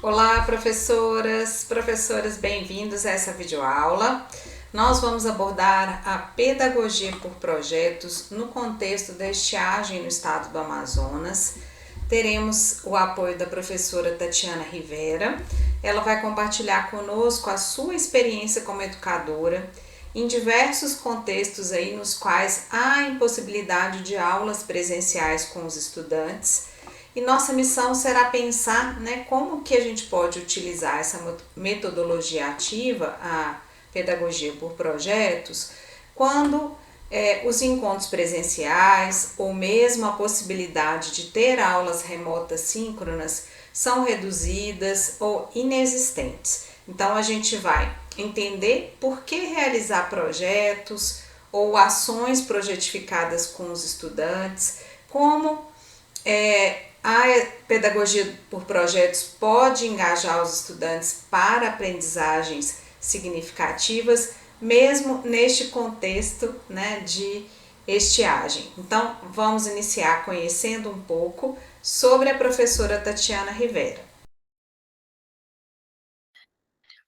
Olá, professoras, bem-vindos a essa videoaula. Nós vamos abordar a pedagogia por projetos no contexto da estiagem no estado do Amazonas. Teremos o apoio da professora Tatiana Rivera. Ela vai compartilhar conosco a sua experiência como educadora em diversos contextos aí nos quais há impossibilidade de aulas presenciais com os estudantes. E nossa missão será pensar, como que a gente pode utilizar essa metodologia ativa, a pedagogia por projetos, quando os encontros presenciais ou mesmo a possibilidade de ter aulas remotas síncronas são reduzidas ou inexistentes. Então a gente vai entender por que realizar projetos ou ações projetificadas com os estudantes, como a pedagogia por projetos pode engajar os estudantes para aprendizagens significativas, mesmo neste contexto, de estiagem. Então, vamos iniciar conhecendo um pouco sobre a professora Tatiana Rivera.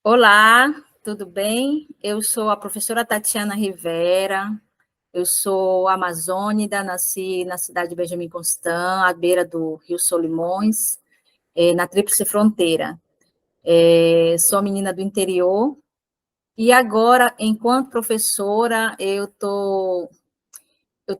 Olá, tudo bem? Eu sou a professora Tatiana Rivera, eu sou amazônida, nasci na cidade de Benjamin Constant, à beira do Rio Solimões, na Tríplice Fronteira. Sou menina do interior e agora, enquanto professora, eu tô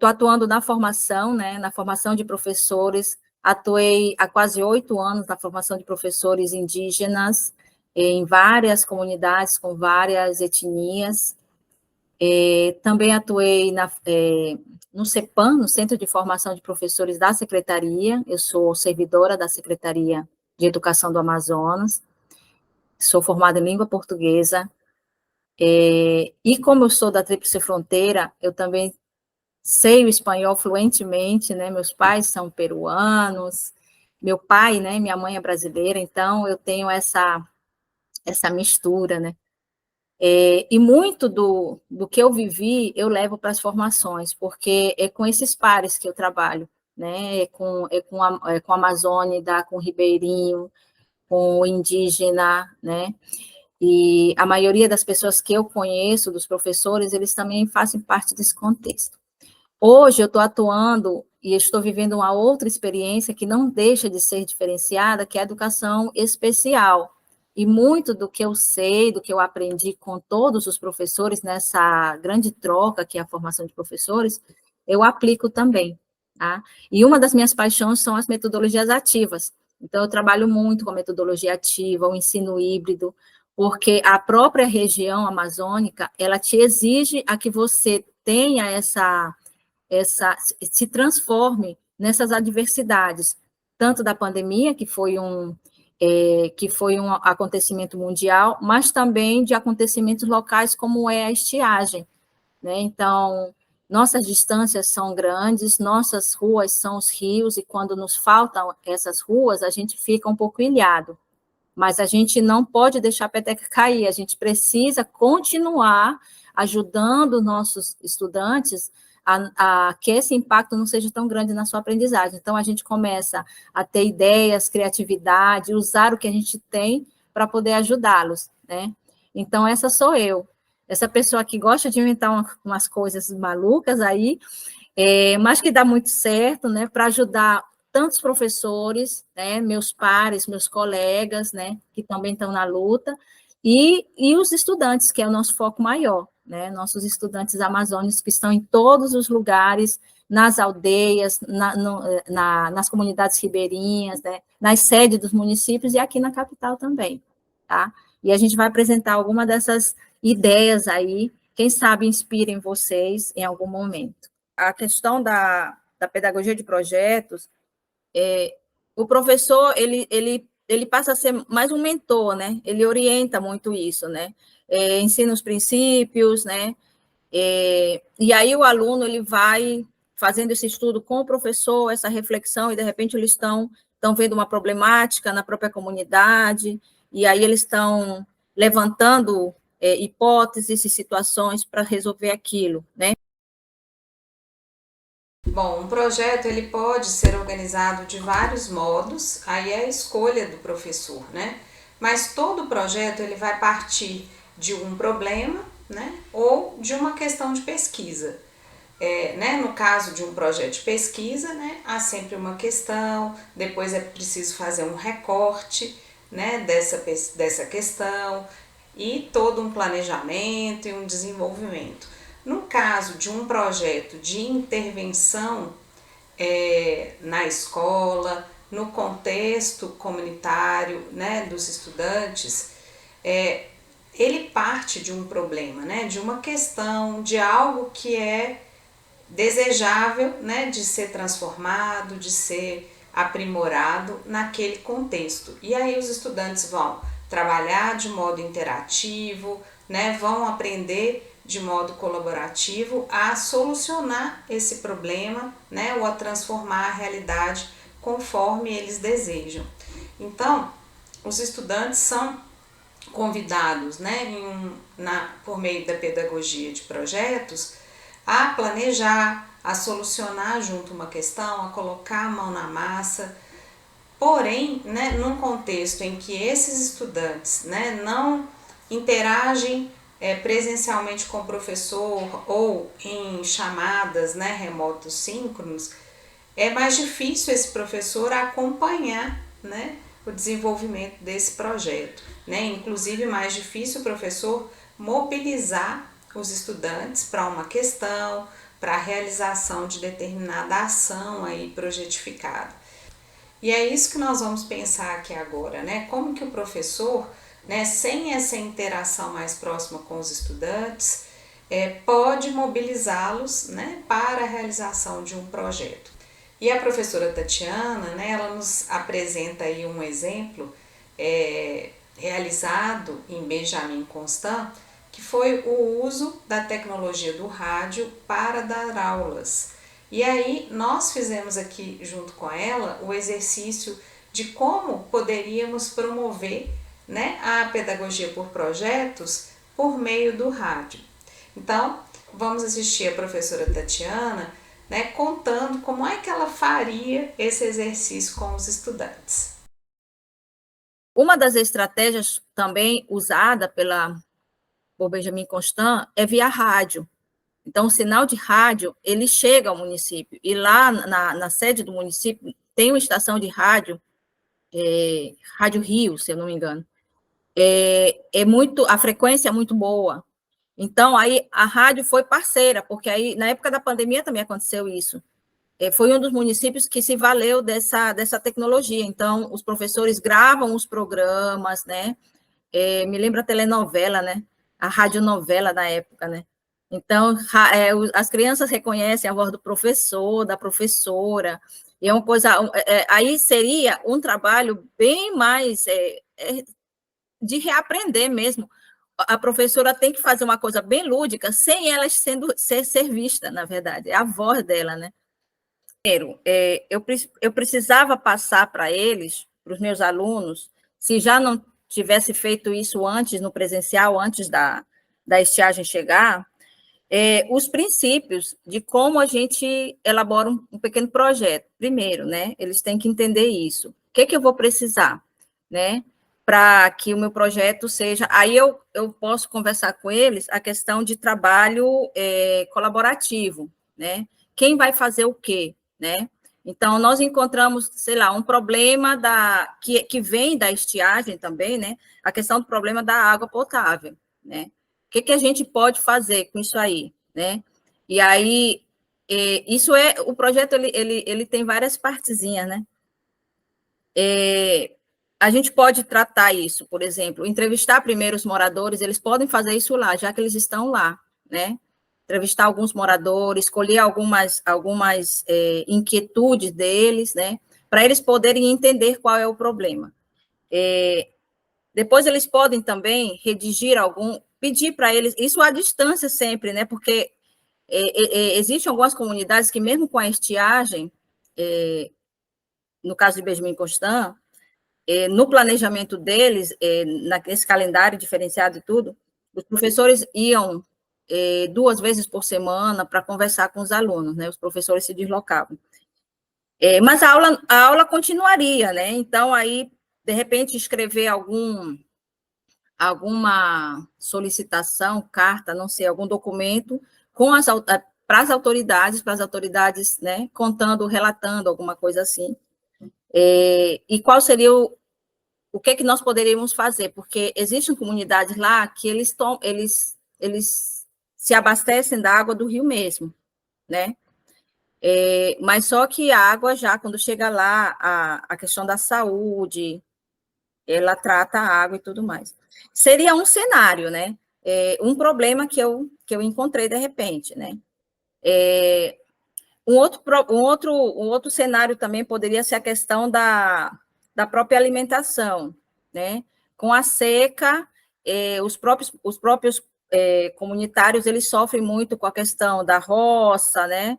atuando na formação, né, na formação de professores. Atuei há quase 8 anos na formação de professores indígenas em várias comunidades com várias etnias. Também atuei no CEPAM, no Centro de Formação de Professores da Secretaria. Eu sou servidora da Secretaria de Educação do Amazonas. Sou formada em língua portuguesa. E como eu sou da Tríplice Fronteira, eu também sei o espanhol fluentemente, né? Meus pais são peruanos, meu pai, né? Minha mãe é brasileira, então eu tenho essa mistura, né? E muito do que eu vivi, eu levo para as formações, porque é com esses pares que eu trabalho, né? Com a Amazônida, com o ribeirinho, com o indígena, né? E a maioria das pessoas que eu conheço, dos professores, eles também fazem parte desse contexto. Hoje eu estou atuando e estou vivendo uma outra experiência que não deixa de ser diferenciada, que é a educação especial. E muito do que eu sei, do que eu aprendi com todos os professores nessa grande troca que é a formação de professores, eu aplico também. Tá? E uma das minhas paixões são as metodologias ativas. Então, eu trabalho muito com a metodologia ativa, o ensino híbrido, porque a própria região amazônica, ela te exige a que você tenha se transforme nessas adversidades, tanto da pandemia, que foi um acontecimento mundial, mas também de acontecimentos locais, como é a estiagem, né? Então, nossas distâncias são grandes, nossas ruas são os rios, e quando nos faltam essas ruas, a gente fica um pouco ilhado. Mas a gente não pode deixar a peteca cair, a gente precisa continuar ajudando nossos estudantes a que esse impacto não seja tão grande na sua aprendizagem. Então, a gente começa a ter ideias, criatividade, usar o que a gente tem para poder ajudá-los, né? Então, essa sou eu, essa pessoa que gosta de inventar umas coisas malucas aí, mas que dá muito certo, né, para ajudar tantos professores, né, meus pares, meus colegas, né, que também estão na luta, e os estudantes, que é o nosso foco maior, né, nossos estudantes amazônicos que estão em todos os lugares, nas aldeias, nas comunidades ribeirinhas, né, nas sedes dos municípios e aqui na capital também, tá? E a gente vai apresentar alguma dessas ideias aí, quem sabe inspirem vocês em algum momento. A questão da pedagogia de projetos, o professor, ele passa a ser mais um mentor, né? Ele orienta muito isso, né? Ensina os princípios, né? E aí o aluno, ele vai fazendo esse estudo com o professor, essa reflexão, e de repente eles estão vendo uma problemática na própria comunidade, e aí eles estão levantando hipóteses e situações para resolver aquilo, né? Bom, um projeto ele pode ser organizado de vários modos, aí é a escolha do professor, né? Mas todo projeto ele vai partir de um problema, né? Ou de uma questão de pesquisa. Né, no caso de um projeto de pesquisa, né, há sempre uma questão, depois é preciso fazer um recorte, né, dessa questão e todo um planejamento e um desenvolvimento. No caso de um projeto de intervenção na escola, no contexto comunitário, né, dos estudantes, ele parte de um problema, né, de uma questão, de algo que é desejável, né, de ser transformado, de ser aprimorado naquele contexto. E aí os estudantes vão trabalhar de modo interativo, né, vão aprender de modo colaborativo a solucionar esse problema, né, ou a transformar a realidade conforme eles desejam. Então, os estudantes são convidados, né, por meio da pedagogia de projetos, a planejar, a solucionar junto uma questão, a colocar a mão na massa. Porém, né, num contexto em que esses estudantes, né, não interagem presencialmente com o professor ou em chamadas, né, remotos síncronos, é mais difícil esse professor acompanhar, né, o desenvolvimento desse projeto, né? Inclusive mais difícil o professor mobilizar os estudantes para uma questão, para a realização de determinada ação aí projetificada. E é isso que nós vamos pensar aqui agora, né? Como que o professor, né, sem essa interação mais próxima com os estudantes, pode mobilizá-los, né, para a realização de um projeto. E a professora Tatiana, né, ela nos apresenta aí um exemplo realizado em Benjamin Constant, que foi o uso da tecnologia do rádio para dar aulas. E aí nós fizemos aqui junto com ela o exercício de como poderíamos promover, né, a pedagogia por projetos por meio do rádio. Então, vamos assistir a professora Tatiana, né, contando como é que ela faria esse exercício com os estudantes. Uma das estratégias também usada por Benjamin Constant é via rádio. Então, o sinal de rádio, ele chega ao município, e lá na sede do município tem uma estação de rádio, Rádio Rio, se eu não me engano. A frequência é muito boa. Então, aí a rádio foi parceira, porque aí, na época da pandemia também aconteceu isso. Foi um dos municípios que se valeu dessa tecnologia. Então, os professores gravam os programas, né? Me lembra a telenovela, né? A radionovela da época, né? Então, as crianças reconhecem a voz do professor, da professora, e é uma coisa. Aí seria um trabalho bem mais de reaprender mesmo. A professora tem que fazer uma coisa bem lúdica, sem ela ser vista, na verdade, é a voz dela, né? Primeiro, eu precisava passar para eles, para os meus alunos, se já não tivesse feito isso antes, no presencial, antes da estiagem chegar, os princípios de como a gente elabora um pequeno projeto. Primeiro, né, eles têm que entender isso. O que eu vou precisar, né, para que o meu projeto seja... Aí eu posso conversar com eles a questão de trabalho colaborativo, né? Quem vai fazer o quê, né? Então, nós encontramos, sei lá, um problema que vem da estiagem também, né? A questão do problema da água potável, né? O que a gente pode fazer com isso aí, né? E aí, o projeto, ele tem várias partezinhas, né? A gente pode tratar isso, por exemplo, entrevistar primeiro os moradores, eles podem fazer isso lá, já que eles estão lá, né? Entrevistar alguns moradores, escolher algumas inquietudes deles, né? Para eles poderem entender qual é o problema. Depois eles podem também redigir pedir para eles, isso à distância sempre, né? Porque existem algumas comunidades que, mesmo com a estiagem, no caso de Benjamin Constant, no planejamento deles, nesse calendário diferenciado e tudo, os professores iam 2 vezes por semana para conversar com os alunos, né? Os professores se deslocavam. Mas a aula continuaria, né? Então, aí, de repente, escrever alguma solicitação, carta, não sei, algum documento para as autoridades, né, contando, relatando alguma coisa assim. E qual seria o que nós poderíamos fazer? Porque existem comunidades lá que eles se abastecem da água do rio mesmo, né? Mas só que a água já, quando chega lá, a questão da saúde, ela trata a água e tudo mais. Seria um cenário, né? Um problema que eu encontrei de repente, né? Um outro cenário também poderia ser a questão da própria alimentação, né? Com a seca, os próprios comunitários, eles sofrem muito com a questão da roça, né?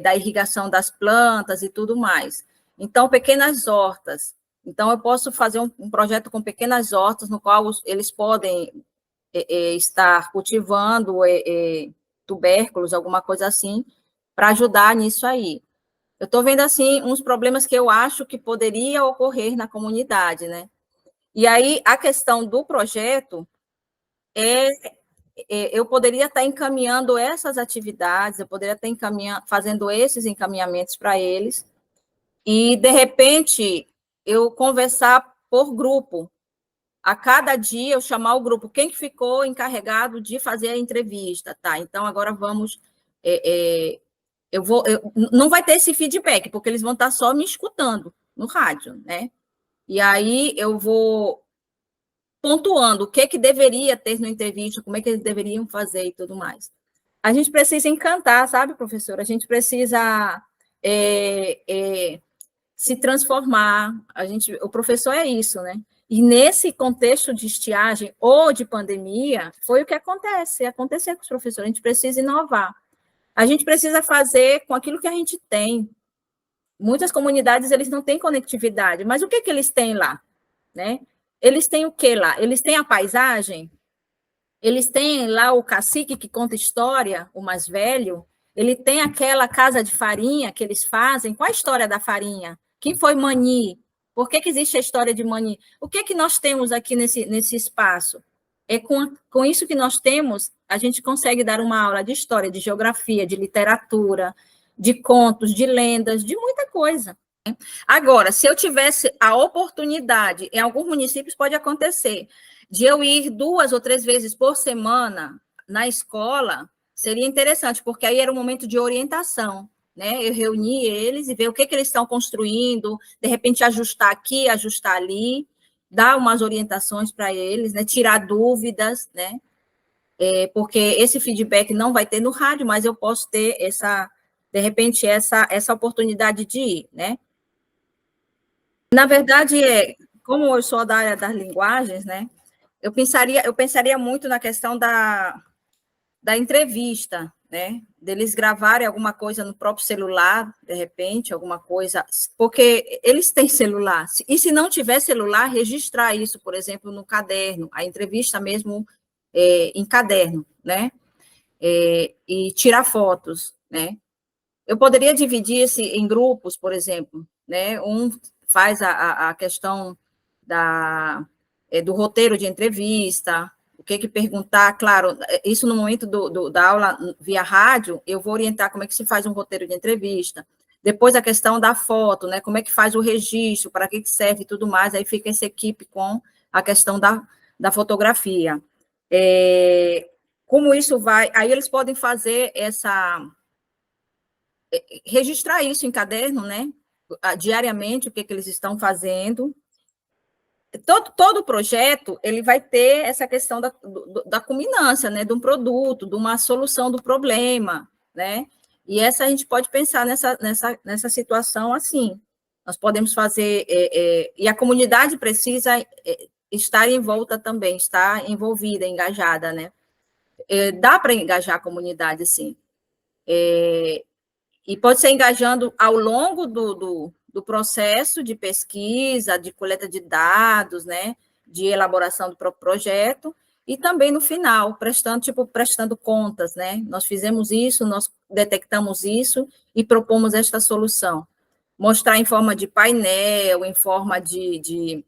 Da irrigação das plantas e tudo mais. Então, pequenas hortas. Então, eu posso fazer um projeto com pequenas hortas, no qual eles podem estar cultivando tubérculos, alguma coisa assim, para ajudar nisso aí. Eu estou vendo, assim, uns problemas que eu acho que poderia ocorrer na comunidade, né? E aí, a questão do projeto eu poderia estar encaminhando essas atividades, eu poderia estar fazendo esses encaminhamentos para eles, e, de repente, eu conversar por grupo. A cada dia eu chamar o grupo, quem que ficou encarregado de fazer a entrevista, tá? Então, agora vamos... não vai ter esse feedback, porque eles vão estar só me escutando no rádio, né? E aí eu vou pontuando o que deveria ter na entrevista, como é que eles deveriam fazer e tudo mais. A gente precisa encantar, sabe, professora? A gente precisa se transformar. O professor é isso, né? E nesse contexto de estiagem ou de pandemia, foi o que aconteceu com os professores. A gente precisa inovar. A gente precisa fazer com aquilo que a gente tem. Muitas comunidades, eles não têm conectividade, mas o que eles têm lá? Né? Eles têm o que lá? Eles têm a paisagem, eles têm lá o cacique que conta história, o mais velho, ele tem aquela casa de farinha que eles fazem. Qual a história da farinha? Quem foi Mani? Por que existe a história de Mani? O que nós temos aqui nesse espaço? Com isso que nós temos, a gente consegue dar uma aula de história, de geografia, de literatura, de contos, de lendas, de muita coisa. Agora, se eu tivesse a oportunidade, em alguns municípios pode acontecer, de eu ir 2 ou 3 vezes por semana na escola, seria interessante, porque aí era um momento de orientação, né? Eu reunir eles e ver o que eles estão construindo, de repente ajustar aqui, ajustar ali, dar umas orientações para eles, né? Tirar dúvidas, né? Porque esse feedback não vai ter no rádio, mas eu posso ter de repente, essa oportunidade de ir, né? Na verdade, como eu sou da área das linguagens, né? Eu pensaria muito na questão da entrevista, né? Deles gravarem alguma coisa no próprio celular, de repente, alguma coisa, porque eles têm celular. E se não tiver celular, registrar isso, por exemplo, no caderno, a entrevista mesmo em caderno, né? E tirar fotos, né? Eu poderia dividir em grupos, por exemplo, né? Um faz a questão do roteiro de entrevista, o que perguntar, claro, isso no momento da aula via rádio, eu vou orientar como é que se faz um roteiro de entrevista, depois a questão da foto, né, como é que faz o registro, para que serve e tudo mais, aí fica essa equipe com a questão da fotografia. Como isso vai, aí eles podem fazer registrar isso em caderno, né, diariamente, o que eles estão fazendo. Todo projeto, ele vai ter essa questão da culminância, né, de um produto, de uma solução do problema, né, e essa a gente pode pensar nessa situação assim, nós podemos fazer, e a comunidade precisa estar em volta também, estar envolvida, engajada, né, dá para engajar a comunidade, sim, e pode ser engajando ao longo do processo de pesquisa, de coleta de dados, né, de elaboração do próprio projeto, e também no final, prestando contas, né? Nós fizemos isso, nós detectamos isso e propomos esta solução. Mostrar em forma de painel, em forma de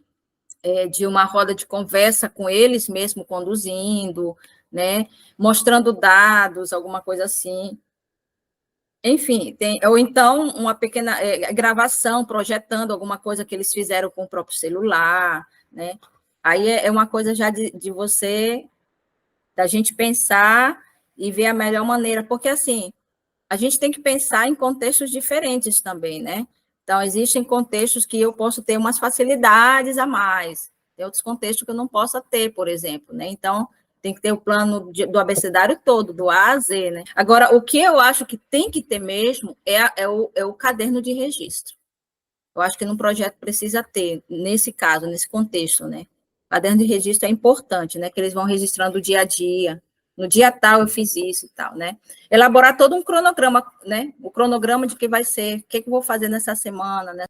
uma roda de conversa com eles mesmo conduzindo, né? Mostrando dados, alguma coisa assim. Enfim, ou então uma pequena gravação, projetando alguma coisa que eles fizeram com o próprio celular, né? Aí é uma coisa já de você, da gente pensar e ver a melhor maneira, porque assim, a gente tem que pensar em contextos diferentes também, né? Então, existem contextos que eu posso ter umas facilidades a mais, tem outros contextos que eu não possa ter, por exemplo, né? Então, tem que ter o plano do abecedário todo, do A a Z, né? Agora, o que eu acho que tem que ter mesmo é o caderno de registro. Eu acho que num projeto precisa ter, nesse caso, nesse contexto, né? Caderno de registro é importante, né? Que eles vão registrando o dia a dia. No dia tal eu fiz isso e tal, né? Elaborar todo um cronograma, né? O cronograma de que vai ser, o que eu vou fazer nessa semana, né?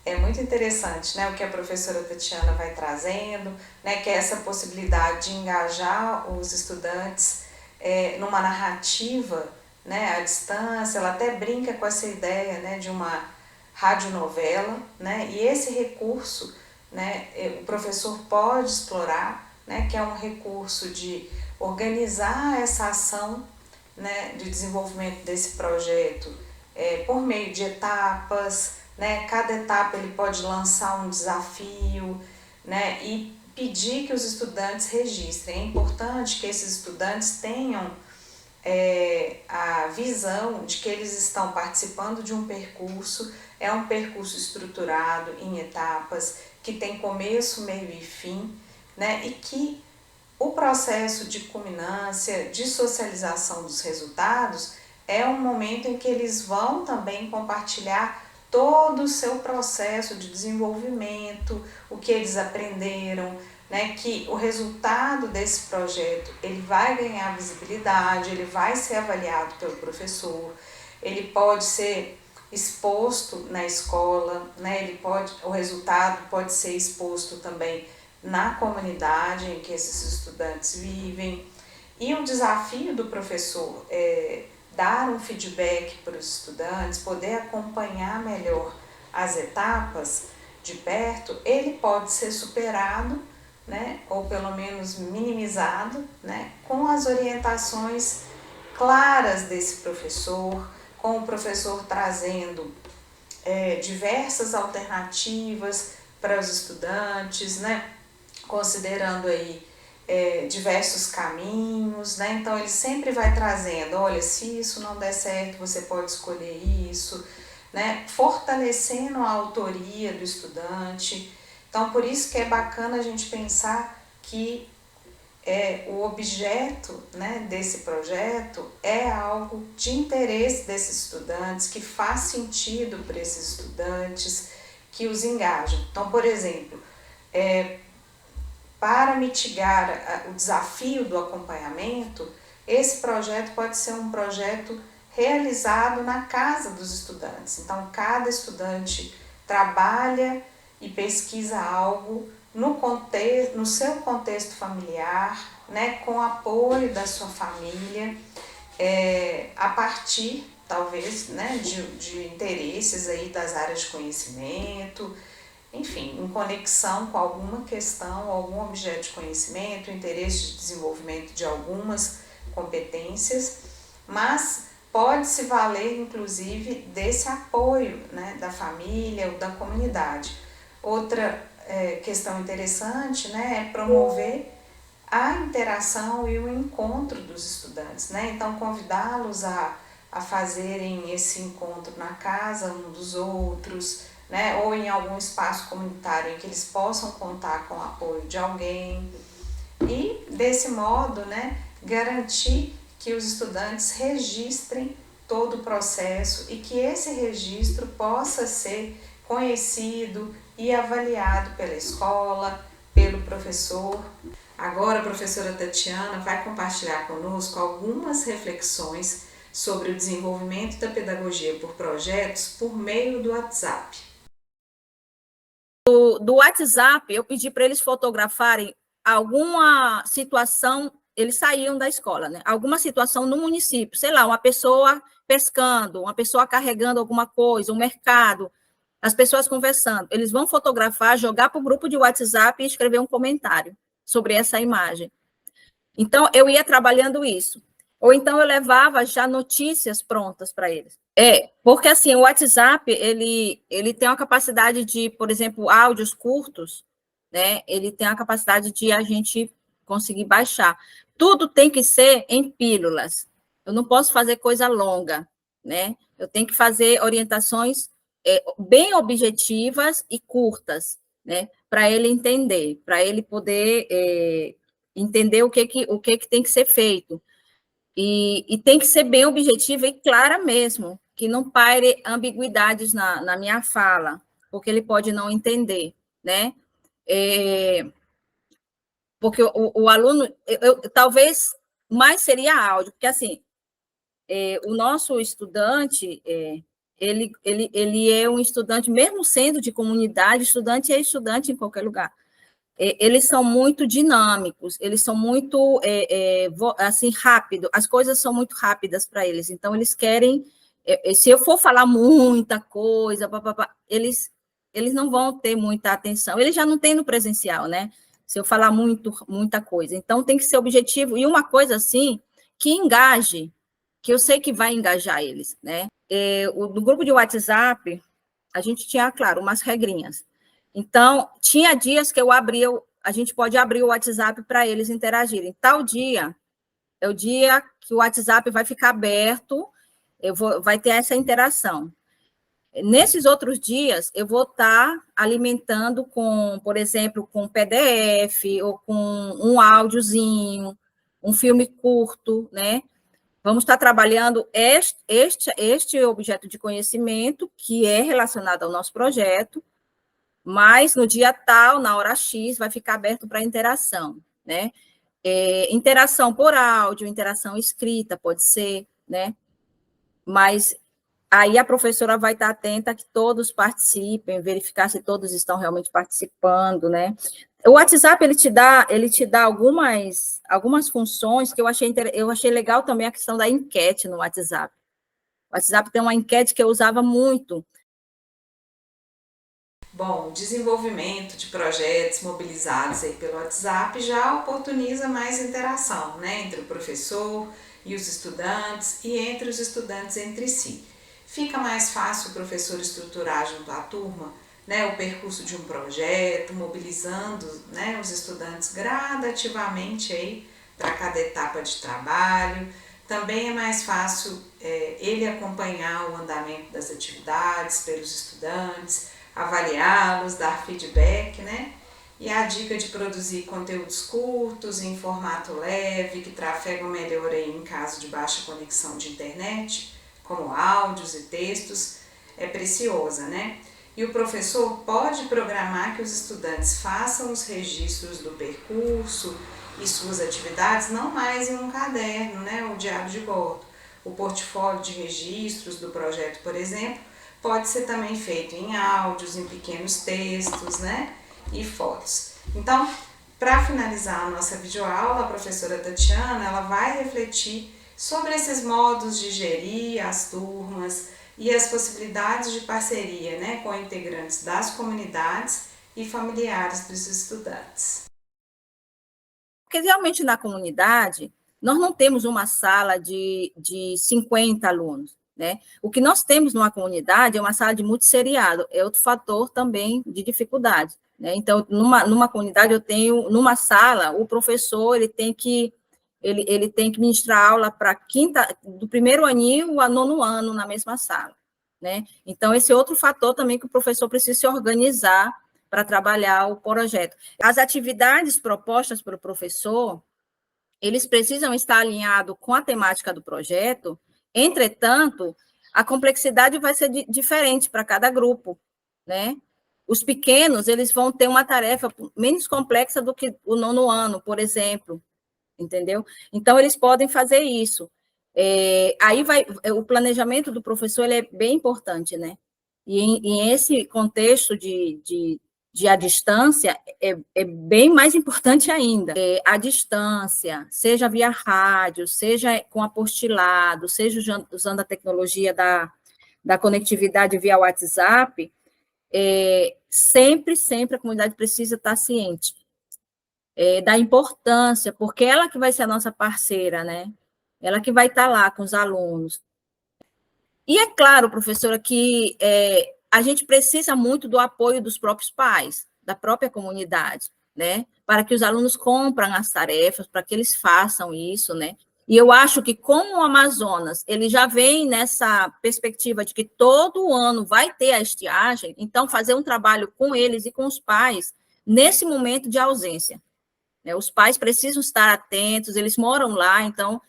É muito interessante, né, o que a professora Tatiana vai trazendo, né, que é essa possibilidade de engajar os estudantes numa narrativa, né, à distância. Ela até brinca com essa ideia, né, de uma radionovela, né, e esse recurso, né, o professor pode explorar, né, que é um recurso de organizar essa ação, né, de desenvolvimento desse projeto por meio de etapas, né? Cada etapa ele pode lançar um desafio, né? E pedir que os estudantes registrem. É importante que esses estudantes tenham a visão de que eles estão participando de um percurso, é um percurso estruturado em etapas, que tem começo, meio e fim, né? E que o processo de culminância, de socialização dos resultados, é um momento em que eles vão também compartilhar todo o seu processo de desenvolvimento, o que eles aprenderam, né, que o resultado desse projeto ele vai ganhar visibilidade, ele vai ser avaliado pelo professor, ele pode ser exposto na escola, né, o resultado pode ser exposto também na comunidade em que esses estudantes vivem. E o desafio do professor é dar um feedback para os estudantes, poder acompanhar melhor as etapas de perto, ele pode ser superado, né, ou pelo menos minimizado, né, com as orientações claras desse professor, com o professor trazendo diversas alternativas para os estudantes, né, considerando aí diversos caminhos, né? Então ele sempre vai trazendo, olha, se isso não der certo, você pode escolher isso, né? Fortalecendo a autoria do estudante. Então por isso que é bacana a gente pensar que o objeto, né, desse projeto é algo de interesse desses estudantes, que faz sentido para esses estudantes, que os engajam. Então, por exemplo, para mitigar o desafio do acompanhamento, esse projeto pode ser um projeto realizado na casa dos estudantes. Então, cada estudante trabalha e pesquisa algo no seu contexto familiar, né, com apoio da sua família, a partir, talvez, né, de interesses aí das áreas de conhecimento, enfim, em conexão com alguma questão, algum objeto de conhecimento, interesse de desenvolvimento de algumas competências, mas pode-se valer, inclusive, desse apoio, né, da família ou da comunidade. Outra questão interessante, né, é promover a interação e o encontro dos estudantes, né? Então, convidá-los a fazerem esse encontro na casa um dos outros, né, ou em algum espaço comunitário em que eles possam contar com o apoio de alguém e, desse modo, né, garantir que os estudantes registrem todo o processo e que esse registro possa ser conhecido e avaliado pela escola, pelo professor. Agora a professora Tatiana vai compartilhar conosco algumas reflexões sobre o desenvolvimento da pedagogia por projetos por meio do WhatsApp. Do WhatsApp, eu pedi para eles fotografarem alguma situação, eles saíam da escola, né? Alguma situação no município, sei lá, uma pessoa pescando, uma pessoa carregando alguma coisa, um mercado, as pessoas conversando. Eles vão fotografar, jogar para o grupo de WhatsApp e escrever um comentário sobre essa imagem. Então, eu ia trabalhando isso. Ou então eu levava já notícias prontas para eles. Porque assim, o WhatsApp, ele tem uma capacidade de, por exemplo, áudios curtos, né? Ele tem a capacidade de a gente conseguir baixar. Tudo tem que ser em pílulas. Eu não posso fazer coisa longa, né? Eu tenho que fazer orientações bem objetivas e curtas, né? Para ele entender, para ele poder entender o que tem que ser feito. E tem que ser bem objetiva e clara mesmo, que não paire ambiguidades na minha fala, porque ele pode não entender, né? Porque o aluno, talvez mais seria áudio, porque assim, o nosso estudante, ele é um estudante, mesmo sendo de comunidade, estudante é estudante em qualquer lugar. Eles são muito dinâmicos, eles são muito, assim, rápido, as coisas são muito rápidas para eles, então eles querem, se eu for falar muita coisa, eles não vão ter muita atenção, eles já não têm no presencial, né? Se eu falar muita coisa, então tem que ser objetivo, e uma coisa assim, que engaje, que eu sei que vai engajar eles, né? No grupo de WhatsApp, a gente tinha, claro, umas regrinhas. Então, tinha dias que a gente pode abrir o WhatsApp para eles interagirem. Tal dia é o dia que o WhatsApp vai ficar aberto, vai ter essa interação. Nesses outros dias, eu vou estar alimentando com, por exemplo, com PDF ou com um áudiozinho, um filme curto, né? Vamos estar trabalhando este objeto de conhecimento, que é relacionado ao nosso projeto, mas no dia tal, na hora X, vai ficar aberto para interação, né? Interação por áudio, interação escrita, pode ser, né? Mas aí a professora vai estar atenta a que todos participem, verificar se todos estão realmente participando, né? O WhatsApp, ele te dá algumas funções que eu achei legal também a questão da enquete no WhatsApp. O WhatsApp tem uma enquete que eu usava muito. Bom, o desenvolvimento de projetos mobilizados aí pelo WhatsApp já oportuniza mais interação, né, entre o professor e os estudantes e entre os estudantes entre si. Fica mais fácil o professor estruturar junto à turma, né, o percurso de um projeto, mobilizando, né, os estudantes gradativamente aí para cada etapa de trabalho. Também é mais fácil ele acompanhar o andamento das atividades pelos estudantes, avaliá-los, dar feedback, né? E a dica de produzir conteúdos curtos, em formato leve, que trafegam melhor aí em caso de baixa conexão de internet, como áudios e textos, é preciosa, né? E o professor pode programar que os estudantes façam os registros do percurso e suas atividades não mais em um caderno, né, o diário de bordo. O portfólio de registros do projeto, por exemplo, pode ser também feito em áudios, em pequenos textos, né, e fotos. Então, para finalizar a nossa videoaula, a professora Tatiana, ela vai refletir sobre esses modos de gerir as turmas e as possibilidades de parceria, né, com integrantes das comunidades e familiares dos estudantes. Porque realmente na comunidade, nós não temos uma sala de 50 alunos, né? O que nós temos numa comunidade é uma sala de multisseriado, é outro fator também de dificuldade, né? Então, numa comunidade, numa sala, o professor, ele tem que ministrar aula para do primeiro aninho ao nono ano na mesma sala, né? Então, esse é outro fator também que o professor precisa se organizar para trabalhar o projeto. As atividades propostas pelo professor, eles precisam estar alinhados com a temática do projeto, entretanto, a complexidade vai ser diferente para cada grupo, né? Os pequenos, eles vão ter uma tarefa menos complexa do que o nono ano, por exemplo, entendeu? Então, eles podem fazer isso. O planejamento do professor ele é bem importante, né? E em esse contexto de de à distância é bem mais importante ainda. A distância, seja via rádio, seja com apostilado, seja usando a tecnologia da conectividade via WhatsApp, sempre a comunidade precisa estar ciente da importância, porque ela que vai ser a nossa parceira, né? Ela que vai estar lá com os alunos. E é claro, professora, que a gente precisa muito do apoio dos próprios pais, da própria comunidade, né? Para que os alunos comprem as tarefas, para que eles façam isso, né? E eu acho que, como o Amazonas, ele já vem nessa perspectiva de que todo ano vai ter a estiagem, então fazer um trabalho com eles e com os pais nesse momento de ausência, né? Os pais precisam estar atentos, eles moram lá, então,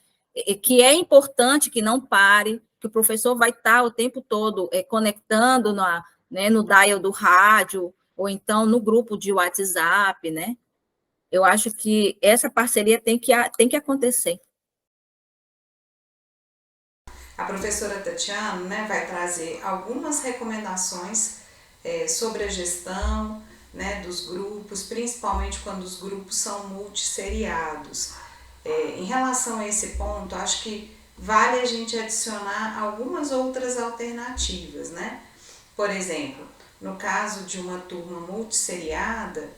que é importante que não pare, que o professor vai estar o tempo todo conectando no dial do rádio, ou então no grupo de WhatsApp, né? Eu acho que essa parceria tem que acontecer. A professora Tatiana, né, vai trazer algumas recomendações sobre a gestão, né, dos grupos, principalmente quando os grupos são multisseriados. Em relação a esse ponto, acho que vale a gente adicionar algumas outras alternativas, né? Por exemplo, no caso de uma turma multisseriada,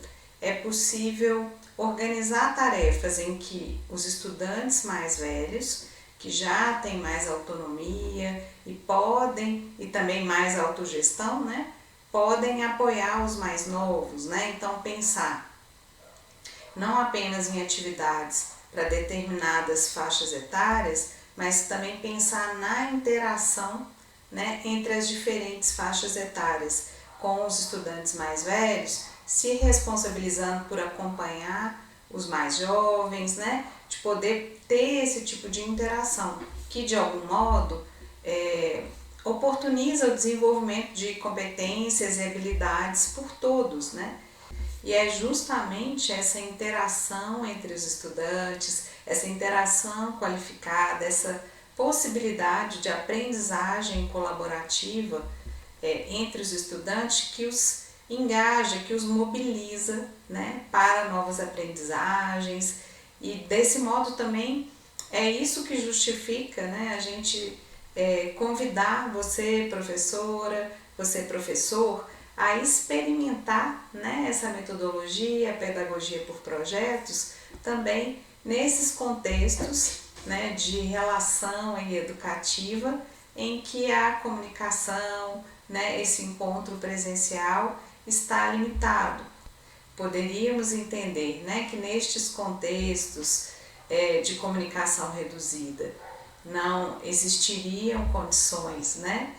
é possível organizar tarefas em que os estudantes mais velhos, que já têm mais autonomia e também mais autogestão, né, podem apoiar os mais novos, né? Então pensar não apenas em atividades para determinadas faixas etárias, mas também pensar na interação, né, entre as diferentes faixas etárias, com os estudantes mais velhos, se responsabilizando por acompanhar os mais jovens, né, de poder ter esse tipo de interação, que de algum modo oportuniza o desenvolvimento de competências e habilidades por todos, né? E é justamente essa interação entre os estudantes, essa interação qualificada, essa possibilidade de aprendizagem colaborativa entre os estudantes que os engaja, que os mobiliza, né, para novas aprendizagens. E desse modo também é isso que justifica, né, a gente convidar você, professora, você, professor, a experimentar, né, essa metodologia, a pedagogia por projetos, também nesses contextos, né, de relação educativa em que a comunicação, né, esse encontro presencial está limitado. Poderíamos entender, né, que nestes contextos de comunicação reduzida não existiriam condições, né,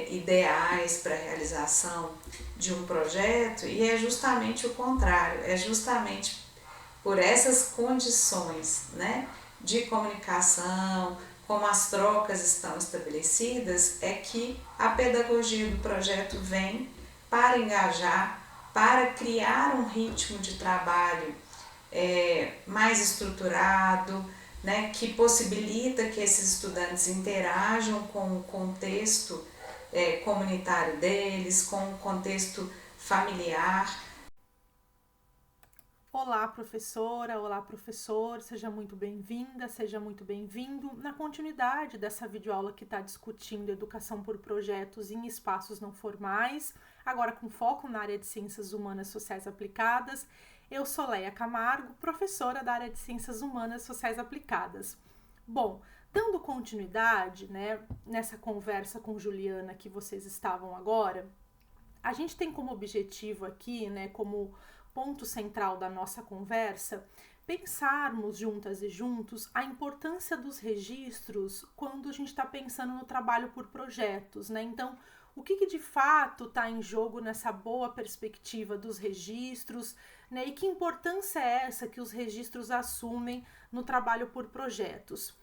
ideais para a realização de um projeto, e é justamente o contrário, é justamente por essas condições, né, de comunicação, como as trocas estão estabelecidas, é que a pedagogia do projeto vem para engajar, para criar um ritmo de trabalho mais estruturado, né, que possibilita que esses estudantes interajam com o contexto comunitário deles, com o contexto familiar. Olá, professora, olá, professor, seja muito bem-vinda, seja muito bem-vindo. Na continuidade dessa videoaula que está discutindo educação por projetos em espaços não formais, agora com foco na área de Ciências Humanas Sociais Aplicadas, eu sou Leia Camargo, professora da área de Ciências Humanas Sociais Aplicadas. Bom, dando continuidade, né, nessa conversa com Juliana que vocês estavam agora, a gente tem como objetivo aqui, né, como ponto central da nossa conversa, pensarmos juntas e juntos a importância dos registros quando a gente está pensando no trabalho por projetos, né? Então, o que de fato está em jogo nessa boa perspectiva dos registros, né? E que importância é essa que os registros assumem no trabalho por projetos?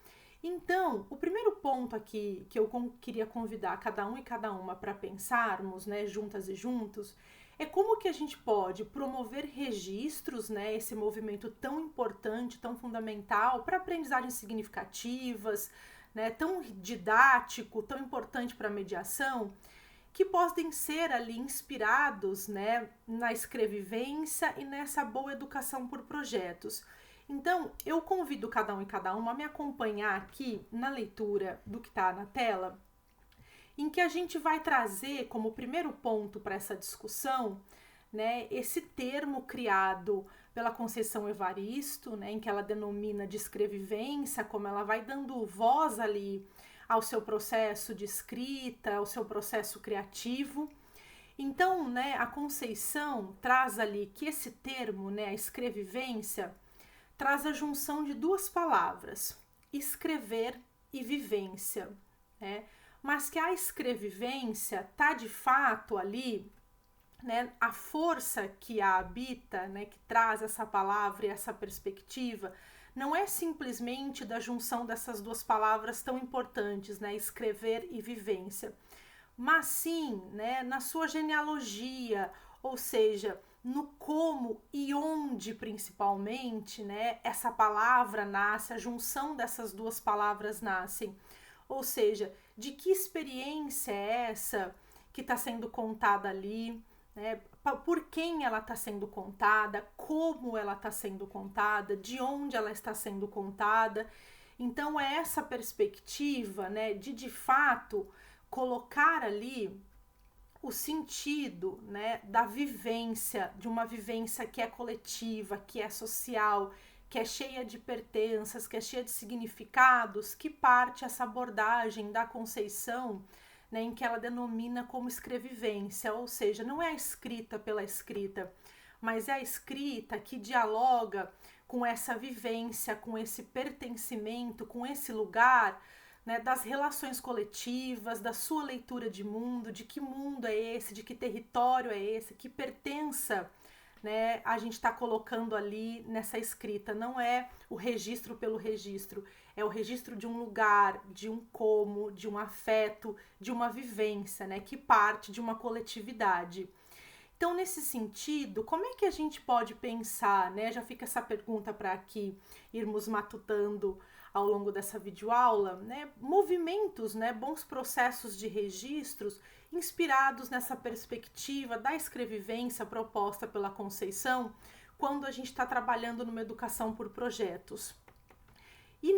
Então, o primeiro ponto aqui que eu queria convidar cada um e cada uma para pensarmos, né, juntas e juntos, é como que a gente pode promover registros, né, esse movimento tão importante, tão fundamental para aprendizagens significativas, né, tão didático, tão importante para a mediação, que podem ser ali inspirados, né, na escrevivência e nessa boa educação por projetos. Então, eu convido cada um e cada uma a me acompanhar aqui na leitura do que está na tela, em que a gente vai trazer como primeiro ponto para essa discussão, né, esse termo criado pela Conceição Evaristo, né, em que ela denomina de escrevivência, como ela vai dando voz ali ao seu processo de escrita, ao seu processo criativo. Então, né, a Conceição traz ali que esse termo, né, a escrevivência, traz a junção de duas palavras, escrever e vivência, né? Mas que a escrevivência está de fato ali, né, a força que a habita, né, que traz essa palavra e essa perspectiva, não é simplesmente da junção dessas duas palavras tão importantes, né, escrever e vivência, mas sim, né, na sua genealogia, ou seja, no como e onde principalmente, né, essa palavra nasce, a junção dessas duas palavras nascem. Ou seja, de que experiência é essa que está sendo contada ali, né? Por quem ela está sendo contada, como ela está sendo contada, de onde ela está sendo contada. Então é essa perspectiva, né, de fato colocar ali o sentido, né, da vivência, de uma vivência que é coletiva, que é social, que é cheia de pertenças, que é cheia de significados, que parte essa abordagem da Conceição, né, em que ela denomina como escrevivência, ou seja, não é a escrita pela escrita, mas é a escrita que dialoga com essa vivência, com esse pertencimento, com esse lugar, né, das relações coletivas, da sua leitura de mundo, de que mundo é esse, de que território é esse, que pertença, né, a gente está colocando ali nessa escrita. Não é o registro pelo registro, é o registro de um lugar, de um como, de um afeto, de uma vivência, né, que parte de uma coletividade. Então, nesse sentido, como é que a gente pode pensar, né? Já fica essa pergunta para aqui irmos matutando ao longo dessa videoaula, né? Movimentos, né? Bons processos de registros inspirados nessa perspectiva da escrevivência proposta pela Conceição quando a gente está trabalhando numa educação por projetos. E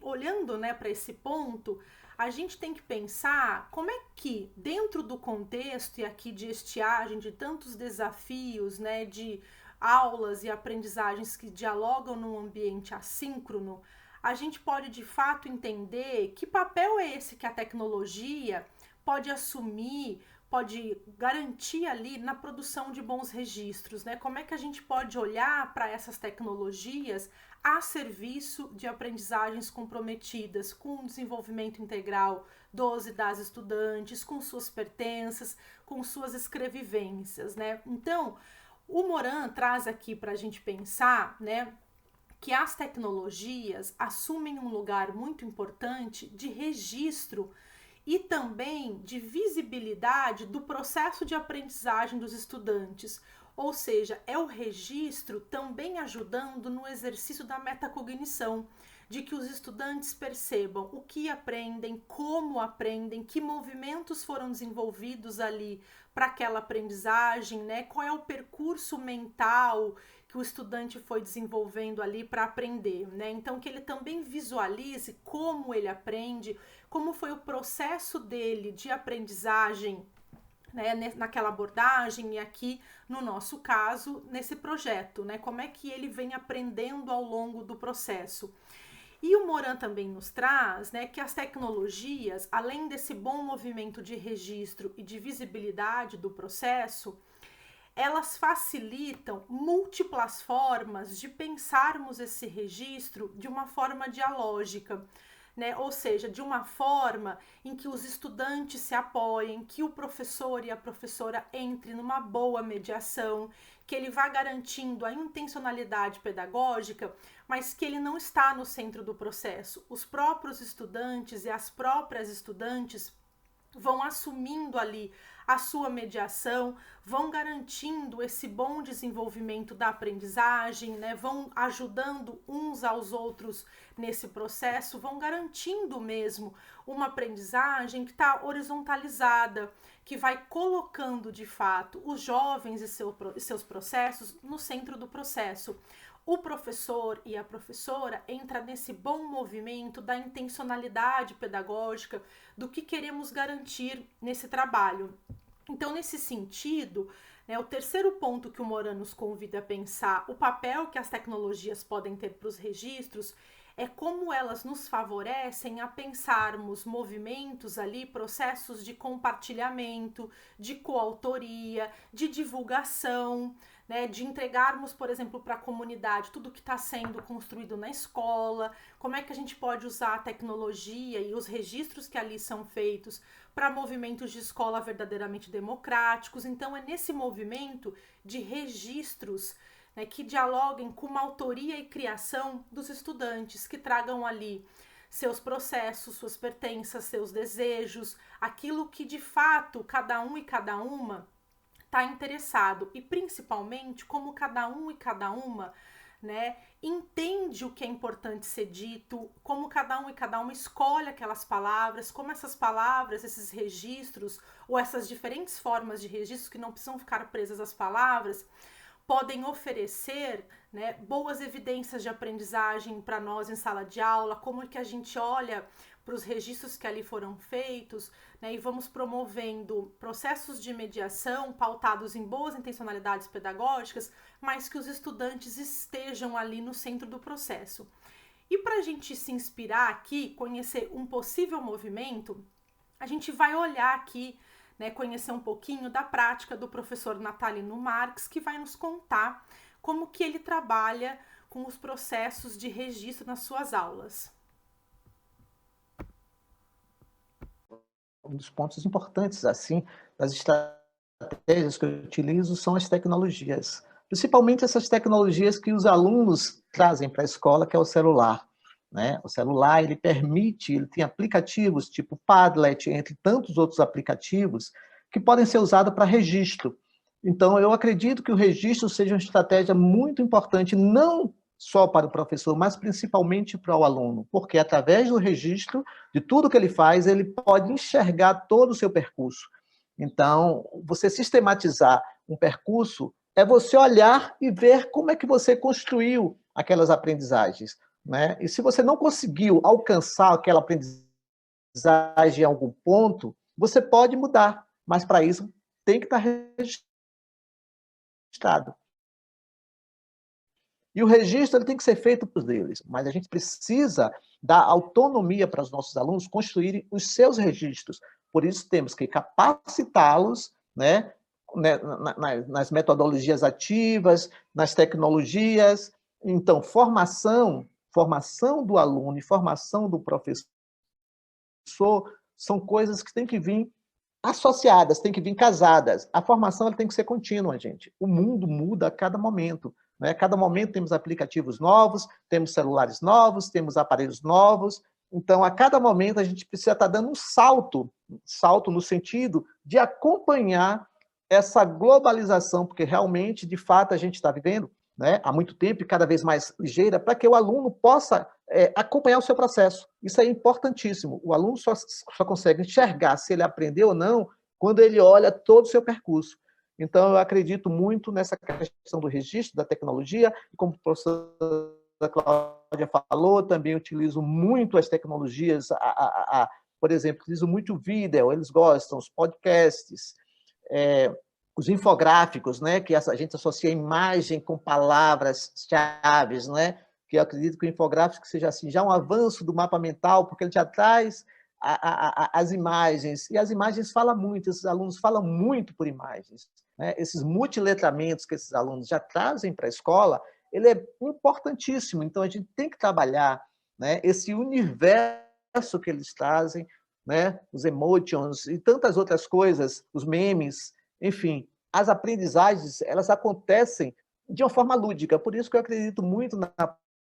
olhando, né, para esse ponto, a gente tem que pensar como é que, dentro do contexto e aqui de estiagem, de tantos desafios, né, de aulas e aprendizagens que dialogam num ambiente assíncrono, a gente pode de fato entender que papel é esse que a tecnologia pode assumir, pode garantir ali na produção de bons registros, né? Como é que a gente pode olhar para essas tecnologias a serviço de aprendizagens comprometidas com o desenvolvimento integral dos e das estudantes, com suas pertenças, com suas escrevivências, né? Então, o Moran traz aqui para a gente pensar, né, que as tecnologias assumem um lugar muito importante de registro e também de visibilidade do processo de aprendizagem dos estudantes, ou seja, é o registro também ajudando no exercício da metacognição, de que os estudantes percebam o que aprendem, como aprendem, que movimentos foram desenvolvidos ali para aquela aprendizagem, né? Qual é o percurso mental que o estudante foi desenvolvendo ali para aprender, né? Então, que ele também visualize como ele aprende, como foi o processo dele de aprendizagem, né, naquela abordagem e aqui, no nosso caso, nesse projeto, né? Como é que ele vem aprendendo ao longo do processo. E o Moran também nos traz, né, que as tecnologias, além desse bom movimento de registro e de visibilidade do processo, elas facilitam múltiplas formas de pensarmos esse registro de uma forma dialógica, né? Ou seja, de uma forma em que os estudantes se apoiem, que o professor e a professora entrem numa boa mediação, que ele vá garantindo a intencionalidade pedagógica, mas que ele não está no centro do processo. Os próprios estudantes e as próprias estudantes vão assumindo ali a sua mediação, vão garantindo esse bom desenvolvimento da aprendizagem, né? Vão ajudando uns aos outros nesse processo, vão garantindo mesmo uma aprendizagem que está horizontalizada, que vai colocando de fato os jovens e seus processos no centro do processo. O professor e a professora entra nesse bom movimento da intencionalidade pedagógica, do que queremos garantir nesse trabalho. Então, nesse sentido, né, o terceiro ponto que o Moran nos convida a pensar, o papel que as tecnologias podem ter para os registros, é como elas nos favorecem a pensarmos movimentos ali, processos de compartilhamento, de coautoria, de divulgação, né, de entregarmos, por exemplo, para a comunidade tudo que está sendo construído na escola, como é que a gente pode usar a tecnologia e os registros que ali são feitos para movimentos de escola verdadeiramente democráticos. Então, é nesse movimento de registros, né, que dialoguem com uma autoria e criação dos estudantes, que tragam ali seus processos, suas pertenças, seus desejos, aquilo que de fato cada um e cada uma está interessado, e principalmente como cada um e cada uma, né, entende o que é importante ser dito, como cada um e cada uma escolhe aquelas palavras, como essas palavras, esses registros, ou essas diferentes formas de registros que não precisam ficar presas às palavras, podem oferecer, né, boas evidências de aprendizagem para nós em sala de aula, como que a gente olha para os registros que ali foram feitos, né, e vamos promovendo processos de mediação pautados em boas intencionalidades pedagógicas, mas que os estudantes estejam ali no centro do processo. E para a gente se inspirar aqui, conhecer um possível movimento, a gente vai olhar aqui, né, conhecer um pouquinho da prática do professor Natalino Marx, que vai nos contar como que ele trabalha com os processos de registro nas suas aulas. Um dos pontos importantes, assim, das estratégias que eu utilizo são as tecnologias. Principalmente essas tecnologias que os alunos trazem para a escola, que é o celular. Né? O celular, ele tem aplicativos tipo Padlet, entre tantos outros aplicativos, que podem ser usados para registro. Então, eu acredito que o registro seja uma estratégia muito importante, não só para o professor, mas principalmente para o aluno, porque através do registro, de tudo que ele faz, ele pode enxergar todo o seu percurso. Então, você sistematizar um percurso é você olhar e ver como é que você construiu aquelas aprendizagens. Né? E se você não conseguiu alcançar aquela aprendizagem em algum ponto, você pode mudar, mas para isso tem que estar registrado. E o registro ele tem que ser feito por eles, mas a gente precisa dar autonomia para os nossos alunos construírem os seus registros. Por isso temos que capacitá-los, né, nas metodologias ativas, nas tecnologias. Então, formação do aluno e formação do professor são coisas que têm que vir associadas, têm que vir casadas. A formação ela tem que ser contínua, gente. O mundo muda a cada momento. Né? A cada momento temos aplicativos novos, temos celulares novos, temos aparelhos novos. Então, a cada momento, a gente precisa estar dando um salto no sentido de acompanhar essa globalização, porque realmente, de fato, a gente está vivendo, né, há muito tempo e cada vez mais ligeira, para que o aluno possa acompanhar o seu processo. Isso é importantíssimo. O aluno só consegue enxergar se ele aprendeu ou não quando ele olha todo o seu percurso. Então, eu acredito muito nessa questão do registro, da tecnologia, e como a professora Cláudia falou, também utilizo muito as tecnologias, por exemplo, utilizo muito o vídeo, eles gostam, os podcasts, os infográficos, né, que a gente associa imagem com palavras-chave, né, que eu acredito que o infográfico seja assim, já um avanço do mapa mental, porque ele já traz as imagens, e as imagens falam muito, esses alunos falam muito por imagens. Né? Esses multiletramentos que esses alunos já trazem para a escola, ele é importantíssimo, então a gente tem que trabalhar, né, esse universo que eles trazem, né, os emotions e tantas outras coisas, os memes, enfim, as aprendizagens, elas acontecem de uma forma lúdica, por isso que eu acredito muito na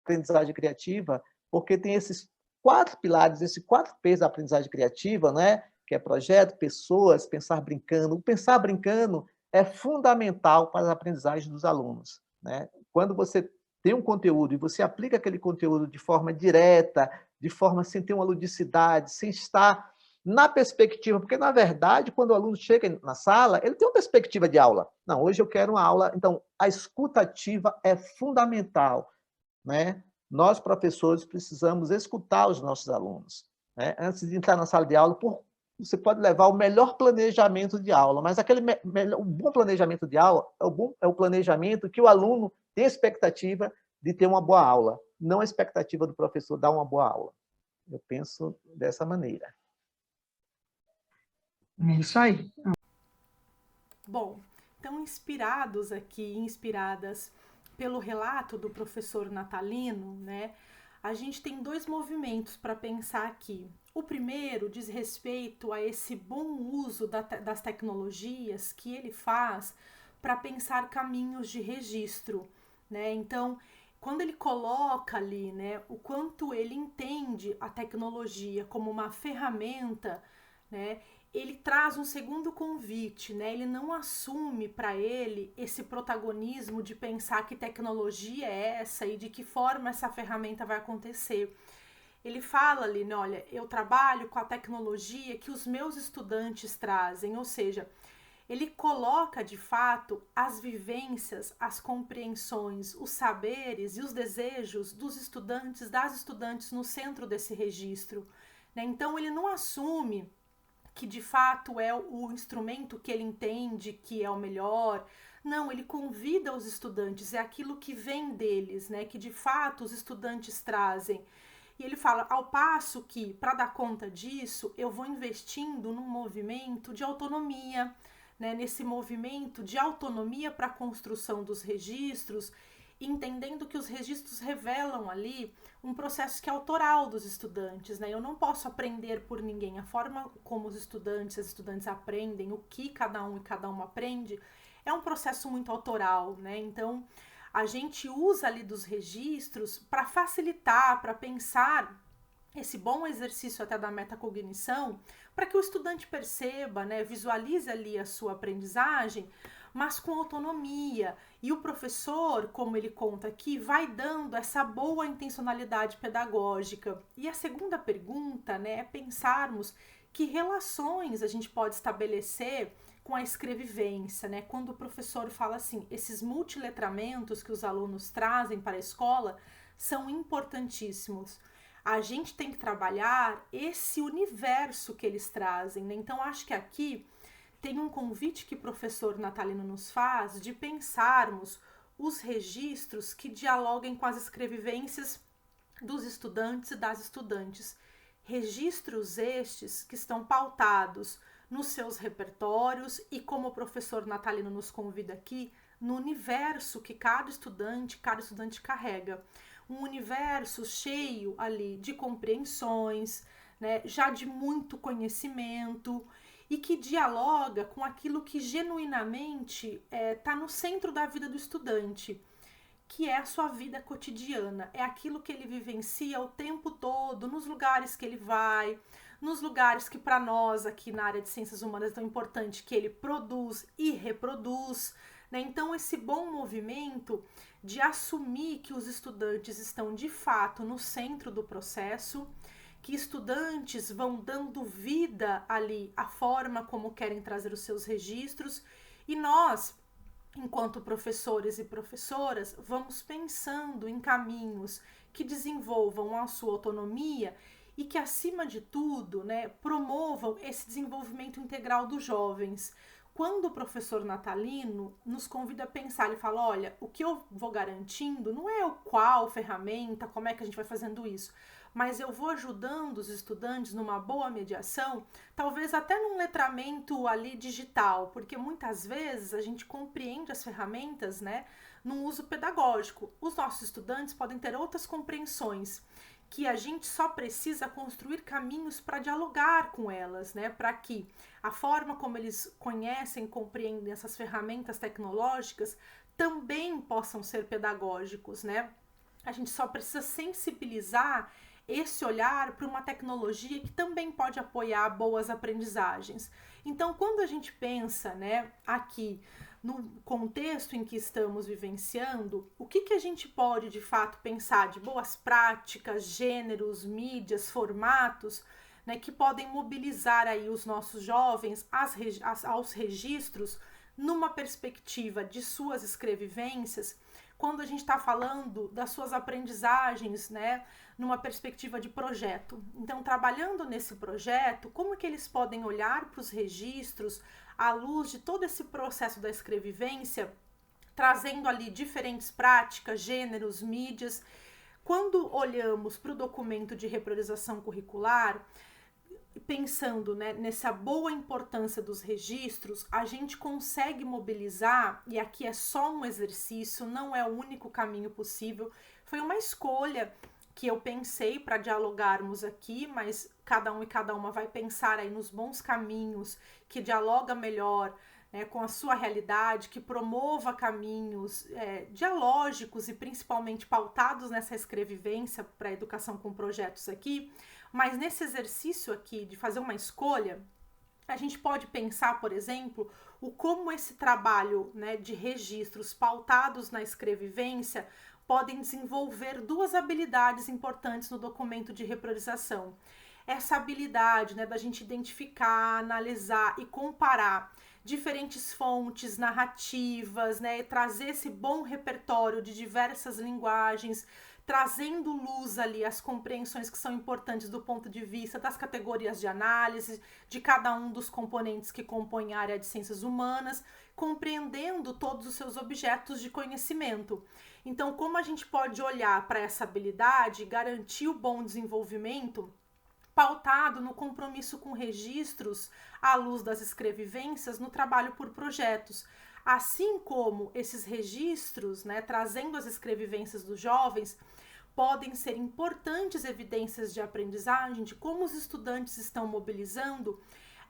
aprendizagem criativa, porque tem esses 4 pilares, esses 4 P's da aprendizagem criativa, né, que é projeto, pessoas, pensar brincando. O pensar brincando é fundamental para a aprendizagem dos alunos, né? Quando você tem um conteúdo e você aplica aquele conteúdo de forma direta, de forma sem ter uma ludicidade, sem estar na perspectiva, porque, na verdade, quando o aluno chega na sala, ele tem uma perspectiva de aula. Não, hoje eu quero uma aula. Então, a escutativa é fundamental, né? Nós, professores, precisamos escutar os nossos alunos, né? Antes de entrar na sala de aula, você pode levar o melhor planejamento de aula, mas o bom planejamento de aula é o planejamento que o aluno tem a expectativa de ter uma boa aula, não a expectativa do professor dar uma boa aula. Eu penso dessa maneira. É isso aí. Bom, então inspiradas pelo relato do professor Natalino, né? A gente tem 2 movimentos para pensar aqui. O primeiro diz respeito a esse bom uso das tecnologias que ele faz para pensar caminhos de registro, né? Então, quando ele coloca ali, né, o quanto ele entende a tecnologia como uma ferramenta, né, ele traz um segundo convite, né? Ele não assume para ele esse protagonismo de pensar que tecnologia é essa e de que forma essa ferramenta vai acontecer. Ele fala ali, né, olha, eu trabalho com a tecnologia que os meus estudantes trazem, ou seja, ele coloca de fato as vivências, as compreensões, os saberes e os desejos dos estudantes, das estudantes no centro desse registro, né? Então ele não assume que de fato é o instrumento que ele entende que é o melhor. Não, ele convida os estudantes, é aquilo que vem deles, né? Que de fato os estudantes trazem. E ele fala, ao passo que, para dar conta disso, eu vou investindo num movimento de autonomia, né? Nesse movimento de autonomia para a construção dos registros, entendendo que os registros revelam ali um processo que é autoral dos estudantes, né? Eu não posso aprender por ninguém. A forma como as estudantes aprendem, o que cada um e cada uma aprende, é um processo muito autoral, né? Então, a gente usa ali dos registros para facilitar, para pensar esse bom exercício até da metacognição, para que o estudante perceba, né, visualize ali a sua aprendizagem, mas com autonomia. E o professor, como ele conta aqui, vai dando essa boa intencionalidade pedagógica. E a segunda pergunta, né, é pensarmos que relações a gente pode estabelecer com a escrevivência, né? Quando o professor fala assim, esses multiletramentos que os alunos trazem para a escola são importantíssimos. A gente tem que trabalhar esse universo que eles trazem, né? Então, acho que aqui tem um convite que o professor Natalino nos faz de pensarmos os registros que dialoguem com as escrevivências dos estudantes e das estudantes. Registros estes que estão pautados nos seus repertórios e, como o professor Natalino nos convida aqui, no universo que cada estudante carrega. Um universo cheio ali de compreensões, né, já de muito conhecimento, e que dialoga com aquilo que genuinamente está no centro da vida do estudante, que é a sua vida cotidiana, é aquilo que ele vivencia o tempo todo, nos lugares que ele vai, nos lugares que para nós aqui na área de ciências humanas é tão importante, que ele produz e reproduz, né? Então esse bom movimento de assumir que os estudantes estão de fato no centro do processo, que estudantes vão dando vida ali à forma como querem trazer os seus registros, e nós, enquanto professores e professoras, vamos pensando em caminhos que desenvolvam a sua autonomia e que, acima de tudo, né, promovam esse desenvolvimento integral dos jovens. Quando o professor Natalino nos convida a pensar, ele fala, olha, o que eu vou garantindo não é o qual ferramenta, como é que a gente vai fazendo isso, mas eu vou ajudando os estudantes numa boa mediação, talvez até num letramento ali digital, porque muitas vezes a gente compreende as ferramentas, né, num uso pedagógico. Os nossos estudantes podem ter outras compreensões, que a gente só precisa construir caminhos para dialogar com elas, né, para que a forma como eles conhecem e compreendem essas ferramentas tecnológicas também possam ser pedagógicos, né? A gente só precisa sensibilizar esse olhar para uma tecnologia que também pode apoiar boas aprendizagens. Então, quando a gente pensa, né, aqui no contexto em que estamos vivenciando, o que a gente pode de fato pensar de boas práticas, gêneros, mídias, formatos, né, que podem mobilizar aí os nossos jovens aos registros numa perspectiva de suas escrevivências, quando a gente está falando das suas aprendizagens, né, numa perspectiva de projeto. Então, trabalhando nesse projeto, como que eles podem olhar para os registros à luz de todo esse processo da escrevivência, trazendo ali diferentes práticas, gêneros, mídias. Quando olhamos para o documento de repriorização curricular, pensando, né, nessa boa importância dos registros, a gente consegue mobilizar, e aqui é só um exercício, não é o único caminho possível, foi uma escolha que eu pensei para dialogarmos aqui, mas cada um e cada uma vai pensar aí nos bons caminhos, que dialoga melhor, né, com a sua realidade, que promova caminhos dialógicos e principalmente pautados nessa escrevivência para a educação com projetos aqui. Mas nesse exercício aqui de fazer uma escolha, a gente pode pensar, por exemplo, como esse trabalho, né, de registros pautados na escrevivência podem desenvolver duas habilidades importantes no documento de repriorização. Essa habilidade, né, da gente identificar, analisar e comparar diferentes fontes narrativas, né, trazer esse bom repertório de diversas linguagens, trazendo luz ali às compreensões que são importantes do ponto de vista das categorias de análise, de cada um dos componentes que compõem a área de ciências humanas, compreendendo todos os seus objetos de conhecimento. Então, como a gente pode olhar para essa habilidade e garantir o bom desenvolvimento pautado no compromisso com registros à luz das escrevivências no trabalho por projetos, assim como esses registros, né, trazendo as escrevivências dos jovens, podem ser importantes evidências de aprendizagem de como os estudantes estão mobilizando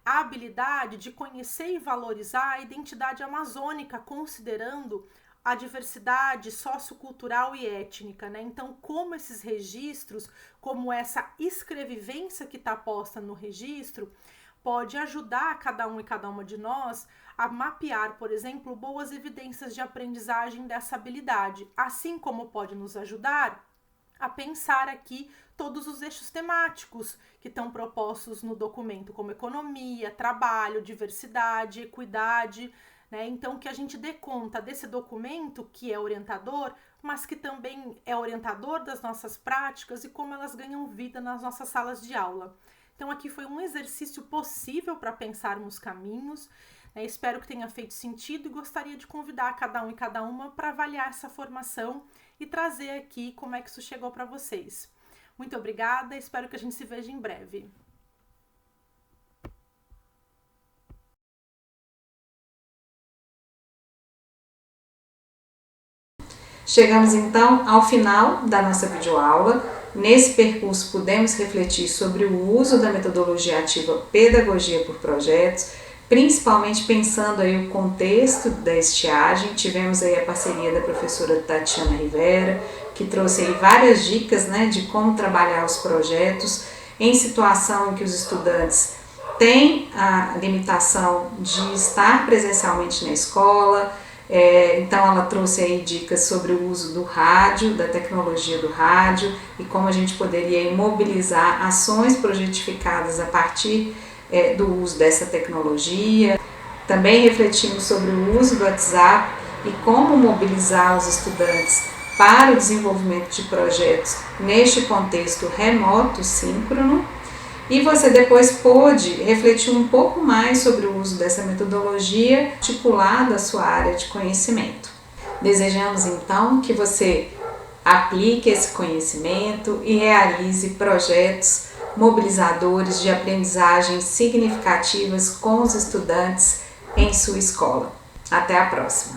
a habilidade de conhecer e valorizar a identidade amazônica, considerando a diversidade sociocultural e étnica, né? Então, como esses registros, como essa escrevivência que está posta no registro, pode ajudar cada um e cada uma de nós a mapear, por exemplo, boas evidências de aprendizagem dessa habilidade, assim como pode nos ajudar a pensar aqui todos os eixos temáticos que estão propostos no documento, como economia, trabalho, diversidade, equidade, né? Então, que a gente dê conta desse documento que é orientador, mas que também é orientador das nossas práticas e como elas ganham vida nas nossas salas de aula. Então, aqui foi um exercício possível para pensarmos caminhos. Espero que tenha feito sentido e gostaria de convidar cada um e cada uma para avaliar essa formação e trazer aqui como é que isso chegou para vocês. Muito obrigada, espero que a gente se veja em breve. Chegamos então ao final da nossa videoaula. Nesse percurso pudemos refletir sobre o uso da metodologia ativa Pedagogia por Projetos, principalmente pensando aí o contexto da estiagem. Tivemos aí a parceria da professora Tatiana Rivera, que trouxe aí várias dicas, né, de como trabalhar os projetos em situação em que os estudantes têm a limitação de estar presencialmente na escola. Então ela trouxe aí dicas sobre o uso do rádio, da tecnologia do rádio e como a gente poderia mobilizar ações projetificadas a partir do uso dessa tecnologia. Também refletimos sobre o uso do WhatsApp e como mobilizar os estudantes para o desenvolvimento de projetos neste contexto remoto síncrono. E você depois pôde refletir um pouco mais sobre o uso dessa metodologia articulada à sua área de conhecimento. Desejamos então que você aplique esse conhecimento e realize projetos mobilizadores de aprendizagens significativas com os estudantes em sua escola. Até a próxima!